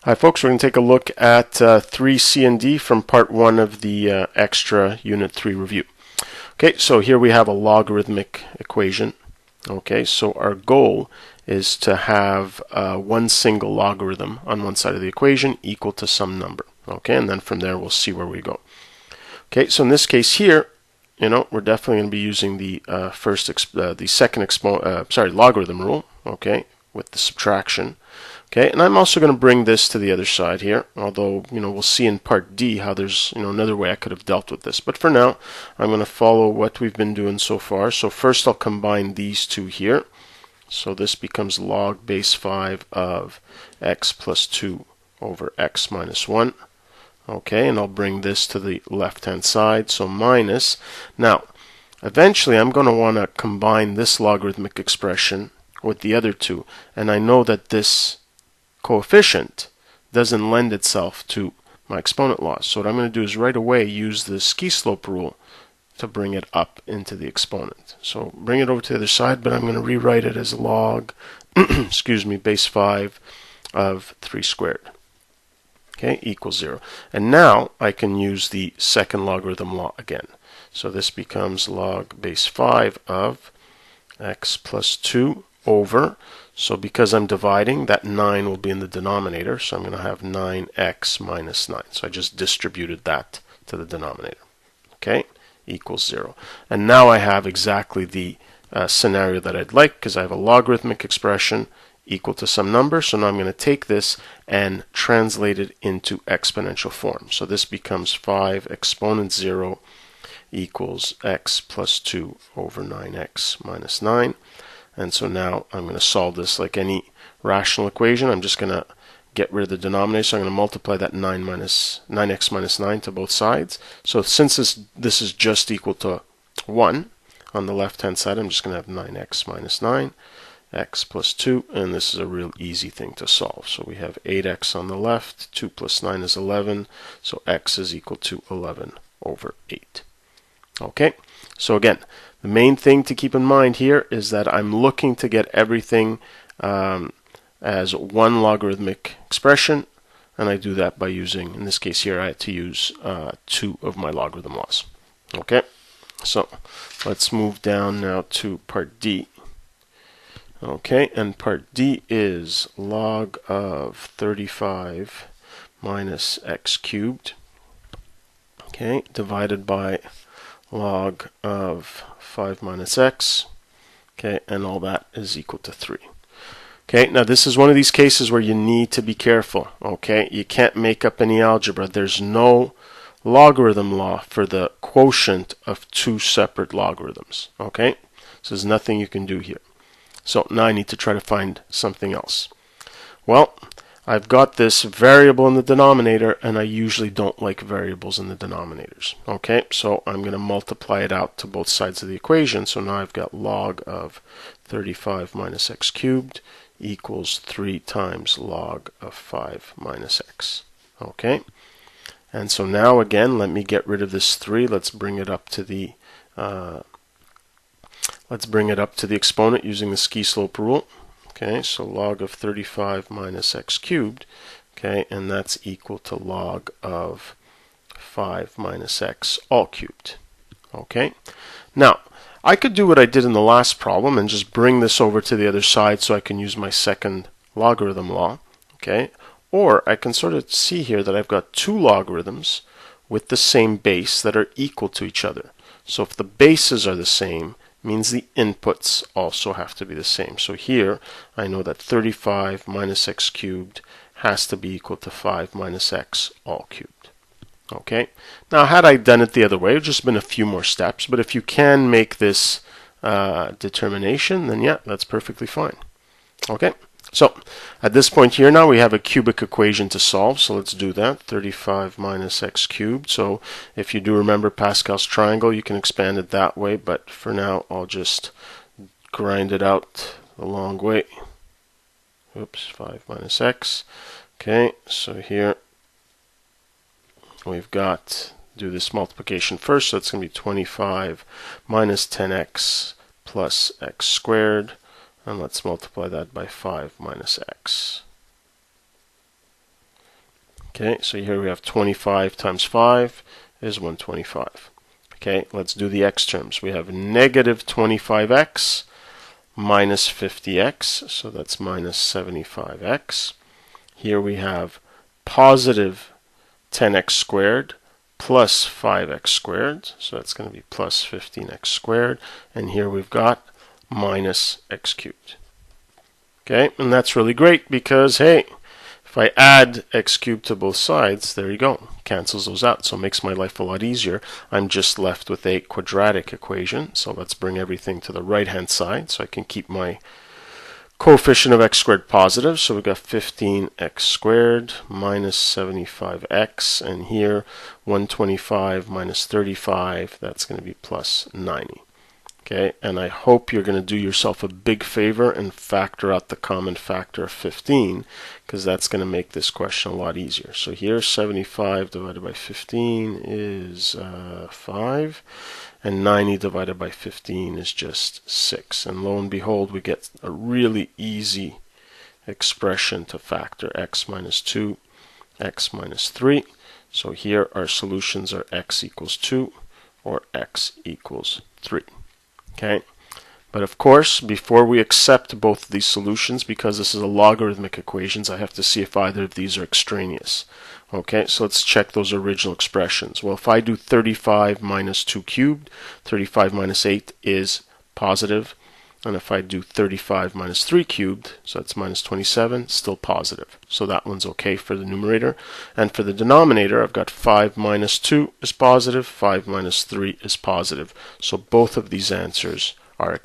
Hi folks, we're going to take a look at 3C and D from part 1 of the extra Unit 3 review. Okay, so here we have a logarithmic equation. Okay, so our goal is to have one single logarithm on one side of the equation equal to some number. Okay, and then from there we'll see where we go. Okay, so in this case here, we're definitely going to be using the logarithm rule. Okay, with the subtraction. Okay, and I'm also going to bring this to the other side here, although, we'll see in part D how there's, another way I could have dealt with this. But for now, I'm going to follow what we've been doing so far. So first I'll combine these two here. So this becomes log base 5 of x plus 2 over x minus 1. Okay, and I'll bring this to the left-hand side, so minus. Now, eventually I'm going to want to combine this logarithmic expression with the other two, and I know that this coefficient doesn't lend itself to my exponent laws. So what I'm going to do is right away use the ski-slope rule to bring it up into the exponent. So bring it over to the other side, but I'm going to rewrite it as log base 5 of 3 squared. Okay, equals 0. And now I can use the second logarithm law again. So this becomes log base 5 of x plus 2 over, so because I'm dividing, that 9 will be in the denominator, so I'm going to have 9x minus 9. So I just distributed that to the denominator. Okay, equals 0. And now I have exactly the scenario that I'd like, because I have a logarithmic expression equal to some number. So now I'm going to take this and translate it into exponential form. So this becomes 5 exponent 0 equals x plus 2 over 9x minus 9. And so now I'm going to solve this like any rational equation. I'm just going to get rid of the denominator. So I'm going to multiply that 9x minus 9 to both sides. So since this is just equal to 1 on the left-hand side, I'm just going to have 9x minus 9, x plus 2, and this is a real easy thing to solve. So we have 8x on the left, 2 plus 9 is 11, so x is equal to 11 over 8. Okay, so again, the main thing to keep in mind here is that I'm looking to get everything as one logarithmic expression, and I do that by using, in this case here, I had to use 2 of my logarithm laws. Okay, so let's move down now to part D. Okay, and part D is log of 35 minus x cubed, okay, divided by log of 5 minus x, okay, and all that is equal to 3. Okay, now this is one of these cases where you need to be careful, okay? You can't make up any algebra. There's no logarithm law for the quotient of two separate logarithms, okay? So there's nothing you can do here. So now I need to try to find something else. Well, I've got this variable in the denominator, and I usually don't like variables in the denominators. Okay, so I'm going to multiply it out to both sides of the equation. So now I've got log of 35 minus x cubed equals 3 times log of 5 minus x. Okay, and so now again, let me get rid of this 3. Let's bring it up to the exponent using the ski-slope rule. Okay, so log of 35 minus x cubed, okay, and that's equal to log of 5 minus x all cubed. Okay, now I could do what I did in the last problem and just bring this over to the other side so I can use my second logarithm law. Okay, or I can sort of see here that I've got two logarithms with the same base that are equal to each other. So if the bases are the same, means the inputs also have to be the same. So here I know that 35 minus x cubed has to be equal to 5 minus x all cubed. Okay, now had I done it the other way, it would just been a few more steps, but if you can make this determination, then yeah, that's perfectly fine. Okay, so at this point here now we have a cubic equation to solve, so let's do that. 35 minus x cubed. So if you do remember Pascal's triangle, you can expand it that way, but for now I'll just grind it out the long way. Oops, 5 minus x. Okay, so here we've got, do this multiplication first, so it's going to be 25 minus 10x plus x squared. And let's multiply that by 5 minus x. Okay, so here we have 25 times 5 is 125. Okay, let's do the x terms. We have negative 25x minus 50x, so that's minus 75x. Here we have positive 10x squared plus 5x squared, so that's going to be plus 15x squared. And here we've got minus x cubed. Okay, and that's really great because, hey, if I add x cubed to both sides, there you go, cancels those out, so it makes my life a lot easier. I'm just left with a quadratic equation, so let's bring everything to the right hand side so I can keep my coefficient of x squared positive. So we've got 15x squared minus 75x, and here 125 minus 35, that's going to be plus 90. Okay, and I hope you're going to do yourself a big favor and factor out the common factor of 15, because that's going to make this question a lot easier. So here 75 divided by 15 is 5, and 90 divided by 15 is just 6. And lo and behold, we get a really easy expression to factor: x minus 2, x minus 3. So here our solutions are x equals 2 or x equals 3. Okay, but of course, before we accept both of these solutions, because this is a logarithmic equations, I have to see if either of these are extraneous. Okay, so let's check those original expressions. Well, if I do 35 minus 2 cubed, 35 minus 8 is positive. And if I do 35 minus 3 cubed, so that's minus 27, still positive. So that one's okay for the numerator. And for the denominator, I've got 5 minus 2 is positive, 5 minus 3 is positive. So both of these answers are